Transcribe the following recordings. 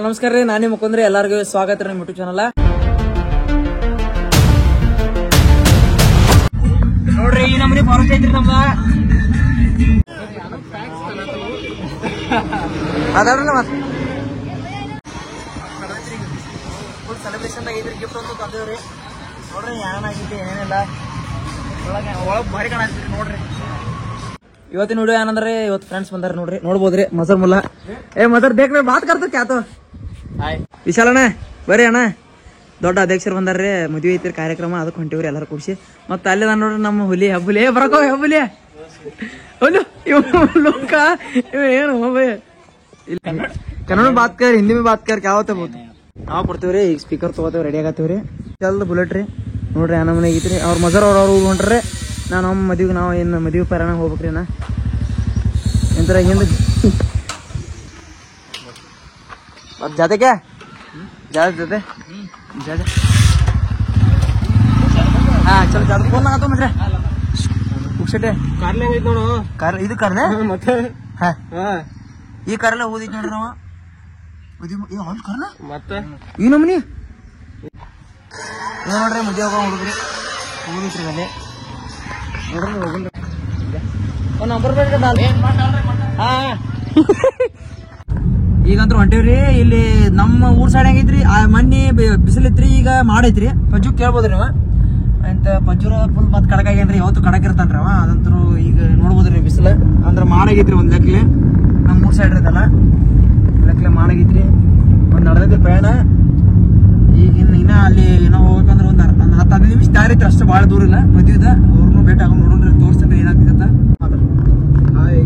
ನಮಸ್ಕಾರ ರೀ, ನಾನೇ ಮುಖಂದ್ರಿ. ಎಲ್ಲರಿಗೂ ಸ್ವಾಗತ ರೀ ನಿಮ್ಮ ಯೂಟ್ಯೂಬ್ ಚಾನಲ್. ನೋಡ್ರಿ ಈ ನಮ್ಮನೆ ಫಾರೆಸ್ಟ್ ಐತ್ರಿ ನಮ್ದ. ಅದಾವ್ರಲ್ಲ ಮತ್ತೆ ಫುಲ್ ಸೆಲೆಬ್ರೇಷನ್ ಐತ್ರಿ. ಗಿಫ್ಟ್ ಅಂತ ತಂದೇವ್ರಿ. ನೋಡ್ರಿ ಏನಾಗಿತ್ತು ಏನೇನಿಲ್ಲ, ಒಳಗೆ ಭಾರಿ ಕಾಣಿಸ್ತೀರಿ. ನೋಡ್ರಿ ಇವತ್ತಿನ ವಿಡಿಯೋ ಏನಂದ್ರೆ, ಇವತ್ತು ಫ್ರೆಂಡ್ಸ್ ಬಂದಾರ ನೋಡ್ರಿ, ನೋಡ್ಬೋದ್ರಿ. ಮಜರ್ ಮುಲ್ಲಾ ಮಜರ್ ದೇख ಬಾತ್ ಕರ್ತ ಕ್ಯಾತ ವಿಶಾಲ್ ಅಣ್ಣ ಬರ್ರಿ ಅಣ್ಣ. ದೊಡ್ಡ ಅಧ್ಯಕ್ಷರು ಬಂದಾರ್ರಿ, ಮದುವೆ ಐತಿರಿ ಕಾರ್ಯಕ್ರಮ, ಅದಕ್ಕೆ ಹೊಂಟಿವ್ರಿ ಎಲ್ಲಾರು ಕೂಡಿಸಿ. ಮತ್ತೆ ಅಲ್ಲಿ ನಾನು ನೋಡ್ರಿ ನಮ್ಮ ಹುಲಿ ಹಬ್ಬುಲಿ ಬರಕೋ ಹಬ್ಬುಲಿ ಲೋಕ ಏನು ಕನ್ನಡ ಬಾತ್ ಕರ್, ಹಿಂದಿ ಮೇ ಬಾತ್ ಕರ್, ಯಾವ ತಗೋದು ನಾವು ಕೊಡ್ತೀವ್ರಿ. ಈಗ ಸ್ಪೀಕರ್ ತಗೋತೇವೆ, ರೆಡಿ ಆಗತ್ತೇವ್ರಿ. ಜಲ್ದ ಬುಲೆಟ್ ರೀ. ನೋಡ್ರಿ ಆ ನಮ್ಮನೆ ಐತ್ರಿ. ಅವ್ರ ಮಜರ್ ಅವ್ರು ಹೊಂಟ್ರಿ. ನಾವು ನಮ್ಮ ಮದುವೆಗೆ ನಾವು ಏನು ಮದುವೆ ಪಯಣ ಹೋಗ್ಬೇಕ್ರಿ. ನಾ ಎಂತರ ಹಿಂದೆ ಜಾತೆಗೆ ಜೊತೆ ಹಾ ಚಲೋ ಜಾತ ಫೋನ್ ಆಗತ್ತ ಮದ್ರೆ ಉಕ್ಸಟೆ ಕಾರ್ಲೆ ನೋಡು. ಕಾರ್ ಇದು ಕಾರ್ನೆ ಮತ್ತೆ ಹಾ ಈ ಕಾರೆಲ್ಲ ಓದಿದ್ ನೋಡ್ರಿ ನಾವು. ಅವ್ನ ಕಾರ್ನ ಮತ್ತೆ ಈ ನಮ್ಮನಿ ನೋಡ್ರಿ ಮದುವೆ ಹೋಗೋ ಹುಡುಗ್ರಿ ಹೋಗಿದ್ರಿ ಅಲ್ಲಿ ನೋಡ್ರಿ ಹೋಗಿನ್ರಿ. ಒಂದು ನಂಬರ್ ಬೇಡ ಹಾ ಈಗಂತ್ರ ಹೊಂಟೇವ್ರಿ. ಇಲ್ಲಿ ನಮ್ಮ ಊರ್ ಸೈಡ್ ಹೆಂಗೈತ್ರಿ, ಮಣ್ಣಿ ಬಿಸಿಲಿತ್ರಿ, ಈಗ ಮಾಡೈತ್ರಿ. ಪಜ್ಜು ಕೇಳ್ಬೋದ್ರಿ ನೀವು ಅಂತ ಪಜ್ಜುರ ಫುಲ್ ಮತ್ ಕಡಕ್ ಆಗ್ಯಾನ್ರಿ. ಯಾವತ್ತು ಕಡಕ್ ಇರ್ತಾನ್ರಿ ಅವ. ಅದಂತರು ಈಗ ನೋಡ್ಬೋದ್ರಿ ಬಿಸಿಲು ಅಂದ್ರ ಮಾಡಾಗೈತ್ರಿ. ಒಂದ್ ಲೆಕ್ಕಲೆ ನಮ್ಮ ಊರ್ ಸೈಡ್ ಇರ್ತಲ್ಲ ಲೆಕ್ಕಲೆ ಮಾಡಾಗೈತ್ರಿ. ಒಂದ್ ನಡೆದೈತಿ ಪ್ರಯಾಣ. ಈಗ ಇನ್ನ ಅಲ್ಲಿ ಏನೋ ಹೋಗ್ಬೇಕಂದ್ರ ಒಂದ್ 10-15 ನಿಮಿಷ ದಾರಿ ಐತ್ರಿ ಅಷ್ಟು, ಭಾಳ ದೂರ ಇಲ್ಲ. ಮದ್ವಿದ ಅವ್ರನ್ನೂ ಭೇಟಿ ಆಗ ನೋಡ್ರಿ, ತೋರಿಸ್ತೇನೆ ಏನಾಗ್ತಿತ್ತ. ಹಾಯ್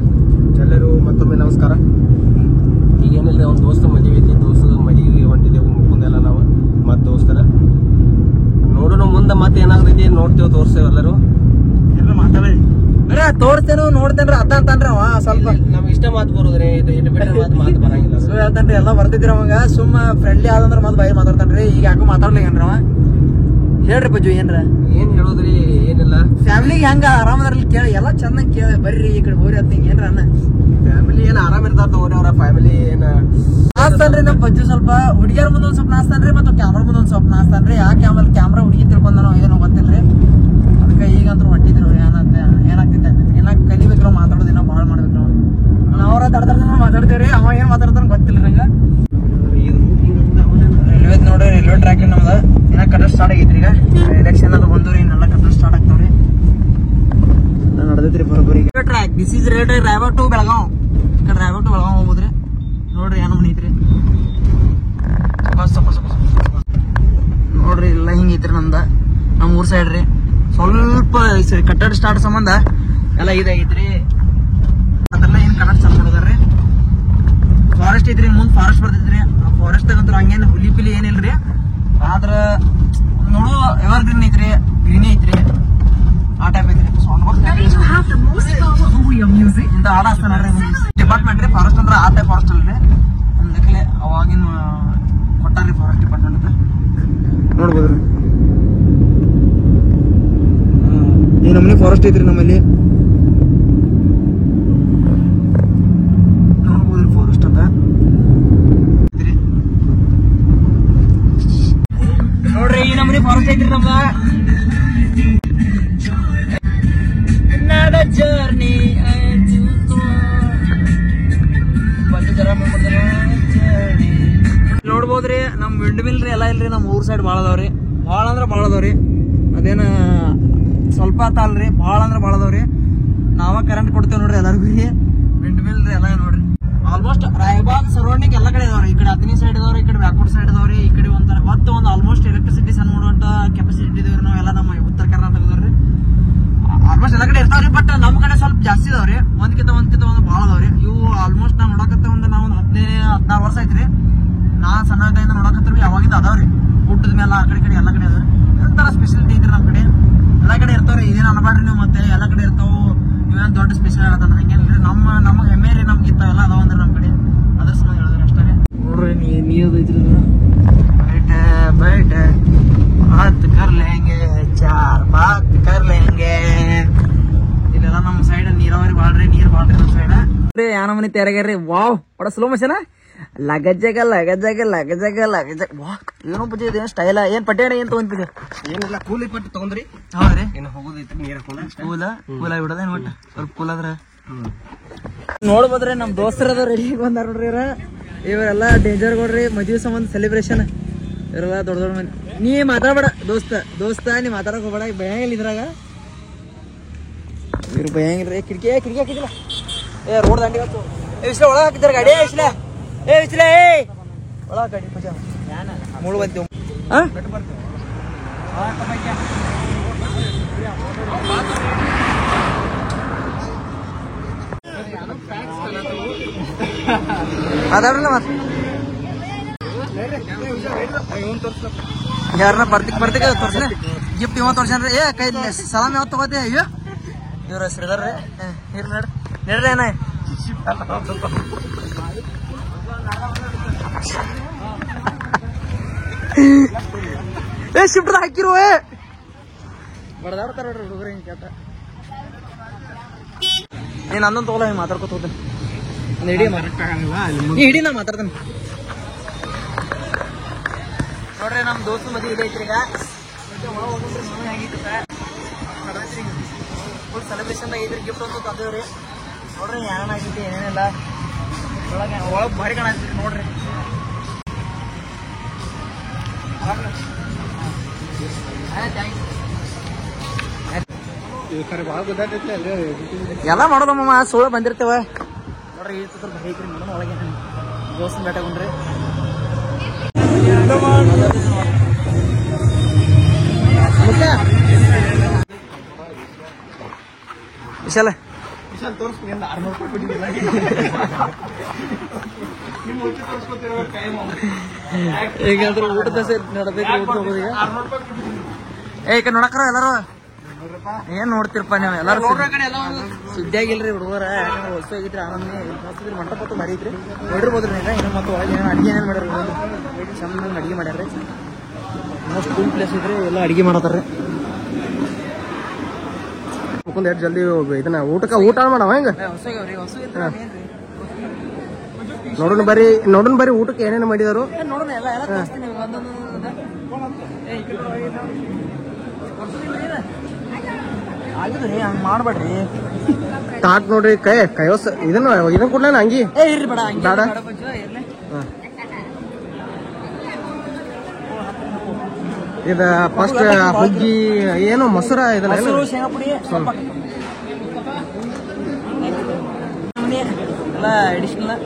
ಎಲ್ಲರೂ ಮತ್ತೊಮ್ಮೆ ನಮಸ್ಕಾರ. ಈಗೇನಿಲ್ಲ, ಒಂದು ದೋಸ್ತ ಮದುವೆ ಐತಿ, ದೋಸ್ತದ ಮದುವೆಗೆ ಹೊಂಟಿದ್ದೆವು ಮುಖಂದೆಲ್ಲ ನಾವು ಮತ್ತೆ ದೋಸ್ತರ ನೋಡೋಣ ಮುಂದೆ ಮತ್ತೆ ಏನಾಗ್ತೈತಿ ನೋಡ್ತೇವೆ, ತೋರಿಸ್ತೇವೆ ಎಲ್ಲರೂ. ಎಲ್ಲ ಮಾತಾಡಿ ಬರೇ ತೋರಿಸ್ತೇನು ನೋಡ್ತೇನ್ರಿ ಅದ ಅಂತನ್ರಿ ಅವ. ಸ್ವಲ್ಪ ನಮ್ಗೆ ಇಷ್ಟ ಮಾತು ಬರೋದ್ರಿ, ಇದು ಬಿಟ್ಟರೆ ಮಾತು ಬರಂಗಿಲ್ಲ. ಸೊ ಹೇಳ್ತಾನ್ರಿ ಎಲ್ಲ ಬರ್ತಿದ್ರಿ ಅವಾಗ. ಸುಮ್ಮ ಫ್ರೆಂಡ್ಲಿ ಆದಂದ್ರ ಮತ್ ಬಾಯಿ ಮಾತಾಡ್ತಾನ್ರಿ. ಈಗ ಯಾಕೋ ಮಾತಾಡ್ಲಿಗೇನ್ರಿ ಅವ. ಹೇಳ್ರಿ ಪಜ್ಜು ಏನ್ರ ಏನ್ ಹೇಳೋದ್ರಿ, ಏನಿಲ್ಲ. ಫ್ಯಾಮಿಲಿಗೆ ಹೆಂಗ ಆರಾಮದ್ರಲ್ಲಿ ಕೇಳಿ ಎಲ್ಲ ಚೆನ್ನಾಗಿ ಕೇಳಿ ಬರ್ರಿ ಈ ಕಡೆ ಹೋರಿ ಅಂತ ಏನ್ರ ಅನ್ನ. ಫ್ಯಾಮಿಲಿ ಏನ್ ಆರಾಮ್ ಇರ್ತಾರ ತಗೋರಿ, ಅವ್ರ ಫ್ಯಾಮಿಲಿ ಏನ ನಾಸ್ತಾನ್ರಿ. ನಮ್ ಪಜ್ಜು ಸ್ವಲ್ಪ ಹುಡುಗಿಯರ ಮುಂದೆ ಒಂದ್ ಸ್ವಲ್ಪ ನಾಸ್ತಾನ್ರಿ, ಮತ್ತೆ ಕ್ಯಾಮ್ರಾ ಮುಂದೆ ಒಂದ್ ಸ್ವಲ್ಪ ನಾಸ್ತಾನ್ರಿ. ಯಾಕೆ ಆಮೇಲೆ ಕ್ಯಾಮ್ರಾ ಹುಡುಗಿ ತಿಳ್ಕೊಂಡನೋ ಏನೋ ಗೊತ್ತಿಲ್ರಿ. ಅದಕ್ಕೆ ಈಗಂತೂ ಹೊಂಟಿದ್ರು ಏನಾಗ್ತೈತೆ ಇನ್ನ ಕಲಿಬೇಕ್ರ ಮಾತಾಡೋದು, ಇನ್ನ ಭಾಳ ಮಾಡ್ಬೇಕು ನಾವು. ನಾವ್ರ ದಡ್ದ ಮಾತಾಡ್ತೇವ್ರಿ, ಅವ ಏನ್ ಮಾತಾಡ್ತಾರ ಗೊತ್ತಿಲ್ಲ ನಂಗ. ರೈಲ್ವೆ ನೋಡ್ರಿ, ರೈಲ್ವೆ ಟ್ರ್ಯಾಕ್ ನಮ್ದ ಇನ್ನ ಕಟ್ಟ ಸ್ಟಾರ್ಟ್ ಆಗೈತ್ರಿ. ಈಗ ಎಲೆಕ್ಷನ್ ಅದು ಬಂದವ್ರಿ, ಇನ್ನೆಲ್ಲ ಕಟ್ಟ ಸ್ಟಾರ್ಟ್ ಆಗ್ತಾವ್ರಿ. ನಡೆದೈತ್ರಿ ಬರೋಬ್ಬರಿ track. This is railway Raybag to Belgaum. ಈ ಕಡೆ ರಾಯಬಾಗ್ ಟು ಬೆಳಗಾವ್ ಹೋಗುದ್ರಿ. ನೋಡ್ರಿ ಏನೋ ಮನಿ ಐತ್ರಿ. ನೋಡ್ರಿ ಎಲ್ಲ ಹಿಂಗೈತ್ರಿ ನಮ್ದ, ನಮ್ಮ ಊರ್ ಸೈಡ್ ರೀ. ಸ್ವಲ್ಪ ಕಟ್ಟಡ ಸ್ಟಾರ್ಟ್ ಸಂಬಂಧ ಎಲ್ಲ ಇದಾಗೈತ್ರಿ. ಅದೆಲ್ಲ ಏನ್ ಕನ್ನಡ ಚಾಲು ಮಾಡೋದಾರ್ರಿ. ಫಾರೆಸ್ಟ್ ಐತ್ರಿ, ಮುಂದ್ ಫಾರೆಸ್ಟ್ ಬರ್ತೈತ್ರಿ. ಆ ಫಾರೆಸ್ಟ್ ಆಗಂತ್ರ ಹಂಗೇನ್ ಹುಲಿ ಪಿಲಿ ಏನಿಲ್ರಿ. ಆದ್ರ ನೋಡು ಎವರ್ ಗ್ರೀನ್ ಐತ್ರಿ, ಗ್ರೀನ್ ಐತ್ರಿ, ಆ ಟೈಪ್ ಐತ್ರಿ. ಇಂತ ಆಡ ಹಚ್ತಾನ್ರಿ ಡಿಪಾರ್ಟ್ಮೆಂಟ್ ರೀ. ಫಾರೆಸ್ಟ್ ಅಂದ್ರ ಆ ಟೈಪ್ ಫಾರೆಸ್ಟ್ ಅಲ್ರಿ. ಒಂದಕ್ಕೆ ಅವಾಗಿನ ಕೊಟ್ಟಾರ್ರಿ ಫಾರೆಸ್ಟ್ ಡಿಪಾರ್ಟ್ಮೆಂಟ್ ಅಂತ ನೋಡ್ಬೋದ್ರಿ. ಈ ನಮ್ಮನೆ ಫಾರೆಸ್ಟ್ ಐತ್ರಿ ನಮ್ಮಲ್ಲಿ. ನೋಡ್ಬೋದ್ರಿ ಫಾರೆಸ್ಟ್ ಅಂತ ನೋಡ್ರಿ. ಈ ನಮ್ಮನೆ ಫಾರೆಸ್ಟ್ ಐತ್ರಿ ನಮ್ದ. ಜರ್ನಿ ನೋಡ್ಬೋದ್ರಿ. ನಮ್ ವಿಂಡ್ ಮಿಲ್ ರೀ ಎಲ್ಲ ಇಲ್ರಿ. ನಮ್ ಊರ್ ಸೈಡ್ ಭಾಳ ಅದಾವ್ರಿ, ಭಾಳ ಅಂದ್ರ ಭಾಳ ಅದಾವ್ರಿ. ಅದೇನ ಸ್ವಲ್ಪ ಅಲ್ರಿ, ಭಾಳ ಅಂದ್ರ ಭಾಳ ಅದಾವ್ರಿ. ನಾವ ಕರೆಂಟ್ ಕೊಡ್ತೇವ್ ನೋಡ್ರಿ ಎಲ್ಲರಿಗೂ. ವಿಂಡ್ ಮಿಲ್ ರೀ ಎಲ್ಲ ನೋಡ್ರಿ. ಆಲ್ಮೋಸ್ಟ್ ರಾಯಬಾಗ್ ಸರೌಂಡಿಂಗ್ ಎಲ್ಲ ಕಡೆ ಇದಾವ್ರಿ. ಈ ಕಡೆ ಹತ್ತನೇ ಸೈಡ್ ಇದಾವ್ರಿ, ಈ ಕಡೆ ಬ್ಯಾಕ್ವರ್ಡ್ ಸೈಡ್ ಇದಾವ್ರಿ. ಈ ಕಡೆ ಒಂಥರ ಒಂದು ಆಲ್ಮೋಸ್ಟ್ ಎಲೆಕ್ಟ್ರಿಸಿಟಿ ಸಣ್ಣ ಮಾಡುವಂತ ಕೆಪಾಸಿಟಿ ಇದಾವ್ರಿ. ನಾವೆಲ್ಲ ನಮ್ಮ ಉತ್ತರ ಕರ್ನಾಟಕದವ್ರಿ. ಆಲ್ಮೋಸ್ಟ್ ಎಲ್ಲ ಕಡೆ ಇರ್ತಾವ್ರಿ, ಬಟ್ ನಮ್ ಕಡೆ ಸ್ವಲ್ಪ ಜಾಸ್ತಿ ಇದಾವ್ರಿ. ಒಂದ್ಕಿಂತ ಒಂದು ಭಾಳ ಅದಾವ್ರಿ. ಇವು ಆಲ್ಮೋಸ್ಟ್ ನಾವ್ ನೋಡಕತ್ತ ಒಂದು 15-16 ವರ್ಷ ಐತ್ರಿ. ನಾ ಸಣ್ಣದಿಂದ ನೋಡಕತ್ತೀವಿ, ಯಾವಾಗಿಂದ ಅದಾವ್ರಿ. ಊಟದ ಮೇಲೆ ಆ ಕಡೆ ಎಲ್ಲ ಕಡೆ ಅದಾವ್ರಿ. ಒಂಥರ ಸ್ಪೆಷಾಲಿಟಿ ಐತ್ರಿ ನಮ್ ಕಡೆ. ಎಲ್ಲ ಕಡೆ ಇರ್ತಾವ್ರಿ, ಇದೇನ್ ಅನ್ಬೇಡ್ರಿ ನೀವು. ಮತ್ತೆ ಎಲ್ಲ ಕಡೆ ಇರ್ತಾವ, ಇವೇನ್ ದೊಡ್ಡ ಸ್ಪೆಷಲ್ ಆಗತ್ತ ಹಂಗೇನ್ರಿ. ನಮ್ಗೆ ಹೆಮ್ಮೆ ರೀ, ನಮ್ಗೆ ಇಂಥವೆಲ್ಲ ಅದಾವಂದ್ರಿ ನಮ್ ಕಡೆ. ಅದ್ರ ಸಂಬಂಧ ಹೇಳಿದ್ರಿ ಅಷ್ಟೇ. ನೋಡ್ರಿ ನೀರ್ ಐತ್ರಿ बैठ बात कर लेंगे चार बात कर लेंगे. ಇಲ್ಲೆಲ್ಲ ನಮ್ಮ ಸೈಡ್ ನೀರಾವರಿ ಬಾಳ್ರಿ, ನೀರ್ ಬಾಳ್ರಿ ನಮ್ಮ ಸೈಡ್. ಯಾನ ಮನಿ ತಯಾರಾಗ್ಯಾರ್ರಿ. ವಾವ್, ಬಡ ಸ್ಲೋ ಮೋಷನ್ ಲಗಜ್ಜಾಗ ವಾ ಏನೋ ಪೂಜೆ ಇದೇನು ಸ್ಟೈಲ ಏನ್ ಪಟ್ಟೇಣ ಏನ್ ತಗೊಂತಿದ್ದೆ ಏನಿಲ್ಲ ಕೂಲಿ ಪಟ್ಟು ತಗೊಂಡ್ರಿ ಹೌದ್ರಿ ಏನು ಹೋಗೋದೈತಿ ನೀರ್ ಕೂಲ ಬಿಡೋದೇನ್ ಒಟ್ಟ ಸ್ವಲ್ಪ ಕೂಲ್ ಆದ್ರ ನೋಡ್ಬೋದ್ರಿ ನಮ್ ದೋಸ್ತರದ ರೆಡಿ ಬಂದಾರ ನೋಡ್ರಿ ಇವರೆಲ್ಲ ಡೇಂಜರ್ ಕೊಡ್ರಿ ಮದ್ವಿ ಸಂಬಂಧ ಸೆಲೆಬ್ರೇಷನ್ ಇವರೆಲ್ಲ ದೊಡ್ಡ ದೊಡ್ಡ ಮಂದಿ ನೀ ಮಾತಾಡ್ಬೇಡ ದೋಸ್ತ ನೀ ಮಾತಾಡಕ್ ಹೋಗ್ಬೇಡ ಭಯಂಗಿಲ್ಲ ಇದ್ರಾಗ ಇವ್ರು ಭಯಂಗಿಲ್ರಿ ಕಿಟಕಿ ಹಾಕಿದಿಲ್ಲ ಏ ರೋಡ್ ದಂಡಿ ಹೊತ್ತು ವಿಶ್ಲ ಒಳಗೆ ಹಾಕಿದಾರೆ ಗಾಡಿ ವಿಶ್ಲ ಒಳಗ ಗಾಡಿ ಪೂಜಾ ಮೂಳು ಬಂತೀವಿ ಮಾತಾಡಲ್ಲ ಮತ್ತೆ ಯಾರನ್ನ ಬರ್ತಿಕ್ ತೋರ್ಸ್ರಿ ಗಿಫ್ಟ್ ಇವ ತೋರ್ಸನ್ರಿ ಏ ಕೈ ಸಲಾಮ್ ಯಾವತ್ತು ತಗೋತಿ ಅಯ್ಯೋ ಇವ್ರ ಹೆಸರಿದಾರ್ರಿ ನಡ್ರಿ ಏನ ಏ ಶಿಫ್ಟ್ ಹಾಕಿರುವ ಬಡದಾಡ್ತಾರ ನೋಡ್ರಿ ಹುಡುಗರು ಹಿಂಗೆ ಕೇಳ್ತ ನೀನ್ ಅಂದೊಂದು ತಗೋಲ್ಲ ಹಿಂಗೆ ಮಾತಾಡ್ಕೊತ ಹೋಗ್ತೇನೆ ಹಿಡಿ ನಾ ಮಾತಾಡ್ತೇನೆ ನೋಡ್ರಿ ನಮ್ ದೋಸ್ತ ಮದ್ವೆ ಇದೆ ಐತ್ರಿ ಈಗ ಫುಲ್ ಸೆಲೆಬ್ರೇಷನ್ ಐತ್ರಿ ಗಿಫ್ಟ್ ಒಂದು ತಂದೇವ್ರಿ ನೋಡ್ರಿ ಏನೇನಾಗೈತಿ ಏನೇನಿಲ್ಲ ಒಳಗೆ ಭಾರಿ ಕಾಣತ್ರಿ ನೋಡ್ರಿ ಎಲ್ಲ ಮಾಡೋದಮ್ಮ ಸೋಳ ಬಂದಿರ್ತೇವ ನೋಡ್ರಿ ಈ ಚಿತ್ರ ಐತ್ರಿ ಮೇಡಮ್ ಒಳಗೆ ದೋಸ್ತನ ಬೇಟಗೊಂಡ್ರಿ ವಿಶಾಲ ಈಗಾದ್ರೂ ಊಟದ ನಡಬೇಕ್ರಿ ಊಟ ಹೋಗೋದೀಗ ಏಕ ನೋಡಕ್ರ ಎಲ್ಲಾರು ಏನ್ ನೋಡ್ತಿರಪ್ಪ ನೀವು ಎಲ್ಲಾರು ಸುದ್ದಿ ಆಗಿಲ್ರಿ ಹುಡುಗರ ಯಾಕಂದ್ರೆ ಹೊಸ ಆಗಿದ್ರಿ ಆನಂದ್ ಮಂಟಪತ್ತು ಭಾರಿ ಐತ್ರಿ ನೋಡಿರ್ಬೋದ್ರಿ ಈಗ ಇನ್ನು ಮತ್ತೆ ಒಳಗೆ ಏನೋ ಅಡಿಗೆ ಏನೇನು ಮಾಡ್ಯಾರ ಚಂದ ಅಡಿಗೆ ಮಾಡ್ಯಾರ್ರಿ ಮೋಸ್ಟ್ ಕೂಲ್ ಪ್ಲೇಸ್ ಐತ್ರಿ ಎಲ್ಲ ಅಡಿಗೆ ಮಾಡತ್ತಾರ್ರಿ ಎಷ್ಟು ಜಲ್ದಿ ಇದನ್ನ ಊಟ ಮಾಡವ ಹೆಂಗ ನೋಡೋಣ ಬರೀ ಊಟಕ್ಕೆ ಏನೇನು ಮಾಡಿದಾರು ಹಂಗ ಮಾಡ್ಬೇಡ್ರಿ ತಾಟ್ ನೋಡ್ರಿ ಕೈವಸ್ ಇದನ್ನ ಕೊಡ್ಲೇನ ಅಂಗಿ ಬೇಡ ಇದ ಫಸ್ಟ್ ಹುಗ್ಗಿ ಏನು ಮೊಸರ ಇದಲ್ಲ ಶೇಂಗಾ ಪುಡಿ ಎಲ್ಲ ಅಡಿಷನಲ್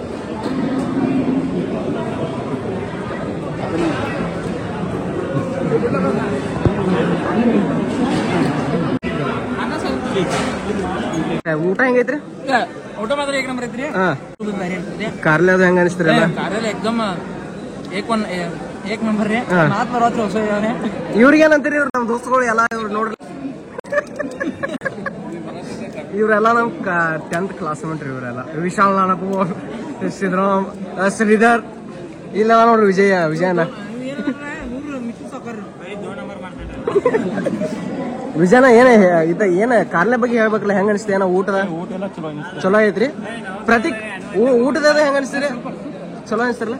ಊಟ ಹೆಂಗೈತ್ರಿ ಊಟ ಮಾತ್ರ ಏಕ್ ನಂಬರ್ ಐತ್ರಿ ಕಾರ್ಲೆ ಅದು ಹೆಂಗ ಅನಿಸ್ತೀರಿ ಕಾರ್ಯಾಲಯ ಎಕ್ದಮ್ ಏಕ್ ನಂಬರ್ ರೀ ಮಾತ್ ಬರೋತ್ರಿ ಹೊಸ ಇವ್ರಿಗೆ ಏನಂತೀರಿ ಇವ್ರು ನಮ್ ದೋಸ್ತಗಳು ಎಲ್ಲ ಇವ್ರು ನೋಡ್ರಿ ಇವರೆಲ್ಲ ನಮ್ 10th ಕ್ಲಾಸ್ಮೇಟ್ ರೀ ಇವರೆಲ್ಲ ವಿಶಾಲ್ ನಾನಪ್ಪು ಶ್ರೀಧರ್ ಇಲ್ಲ ನೋಡ್ರಿ ವಿಜಯನ ವಿಜಯನ ಏನ ಕಾರ್ಲೆ ಬಗ್ಗೆ ಹೇಳ್ಬೇಕಲ್ಲ ಹೆಂಗ ಅನಿಸ್ತಿ ಏನೋ ಊಟದ ಚಲೋ ಐತ್ರಿ ಪ್ರತೀಕ್ ಊಟದ ಹೆಂಗ ಅನಿಸ್ತೀರಿ ಚಲೋ ಅನಿಸ್ತಿರಲ್ಲ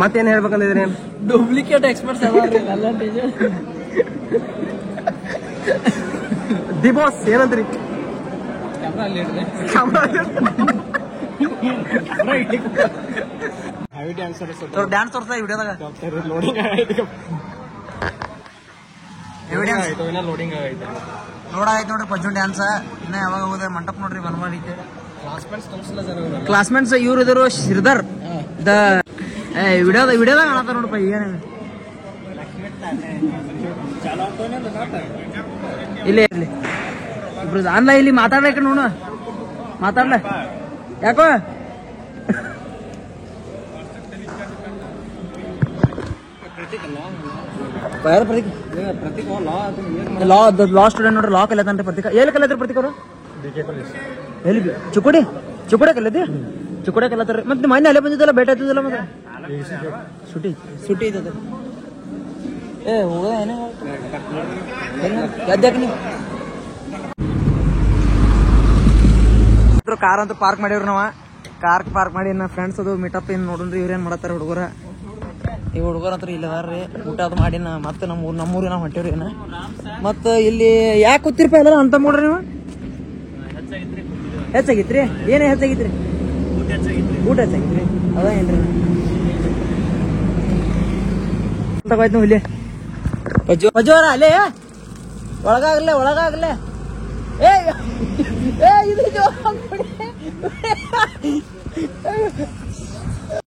ಮತ್ತೇನ್ ಹೇಳ್ಬೇಕಂದಿದ್ರಿ ಡೂಪ್ಲಿಕೇಟ್ ಎಕ್ಸ್ಪರ್ಟ್ಸ್ ದಿ ಬಾಸ್ ಏನಂದ್ರಿ ಡ್ಯಾನ್ಸ್ ತೋರ್ಸ ವಿಡಿಯೋದಾಗ ನೋಡಾಯ್ತು ನೋಡ್ರಿ ಪಜ್ಜು ಡ್ಯಾನ್ಸ್ ಇನ್ನ ಯಾವಾಗ ಹೋದ ಮಂಟಪ ನೋಡ್ರಿ ಬನ್ಮಾಡಿ ಕ್ಲಾಸ್ಮೇಟ್ಸ್ ಇವ್ರು ಇದ್ರು ಶ್ರೀಧರ್ ವಿಡಿಯೋದಾಗ ಕಾಣತಾರ ನೋಡಪ್ಪ ಏನ ಇಲ್ಲೇ ಇರ್ಲಿ ಇಬ್ರು ಅಲ್ಲ ಇಲ್ಲಿ ಮಾತಾಡ್ಬೇಕ ನೋಡು ಮಾತಾಡ್ಲ ಯಾಕೋ ಲಾ ಸ್ಟೂಡೆಂಟ್ ನೋಡ್ರಿ ಲಾ ಕಲಿಯತಾನ್ರಿ ಪ್ರತೀಕ ಎಲ್ಲಿ ಕಲಿಯತ್ರಿ ಪ್ರತೀಕ್ ಅವರು ಎಲ್ಲಿ ಚುಕ್ಕುಡೆ ಕಲಿಯತಿ ಚುಕ್ಕುಡೆ ಕಲಿಯತಾರ್ರಿ ಮತ್ತೆ ಮನೆ ಅಲ್ಲೇ ಬಂದಿದ್ದಲ್ಲ ಭೇಟಿ ಆಯ್ತದಲ್ಲ ಮತ್ತೆ ಸುಟಿ ಇದ್ದದ ಏ ಹೋಗ ಏನೇ ಗದ್ಯಾಕ ನೀ ಕಾರ್ ಅಂತ ಪಾರ್ಕ್ ಮಾಡಿವ್ರಿ ನಾವ ಕಾರ್ ಪಾರ್ಕ್ ಮಾಡಿ ನಾ ಫ್ರೆಂಡ್ಸ್ ಅದು ಮೀಟಪ್ ಏನು ನೋಡ್ರಿ ಇವ್ರೇನು ಮಾಡತ್ತಾರ ಹುಡುಗರ. ಈ ಹುಡುಗರ ಹತ್ರ ಇಲ್ಲ ಅದಾರ್ರಿ. ಊಟ ಅದು ಮಾಡಿ ಮತ್ತೆ ನಮ್ಮೂರಿಗೆ ನಾವು ಹೊಂಟೇವ್ರಿ ಏನ. ಮತ್ತು ಇಲ್ಲಿ ಯಾಕೆ ಕೂತಿರ್ಪ ಎಲ್ಲ ಅಂತ ನೋಡ್ರಿ ನೀವು? ಹೆಚ್ಚಾಗಿತ್ರಿ? ಏನೇ ಹೆಚ್ಚಾಗಿತ್ರಿ? ಊಟ ಹೆಚ್ಚಾಗಿತ್ರಿ. ಅದ ಏನ್ರಿ ತಗೋಯ್ತು ನಾವು ಇಲ್ಲಿ ಪಜ್ಜೋರ ಅಲ್ಲೇ ಒಳಗಾಗಲೇ ಏ ಇದು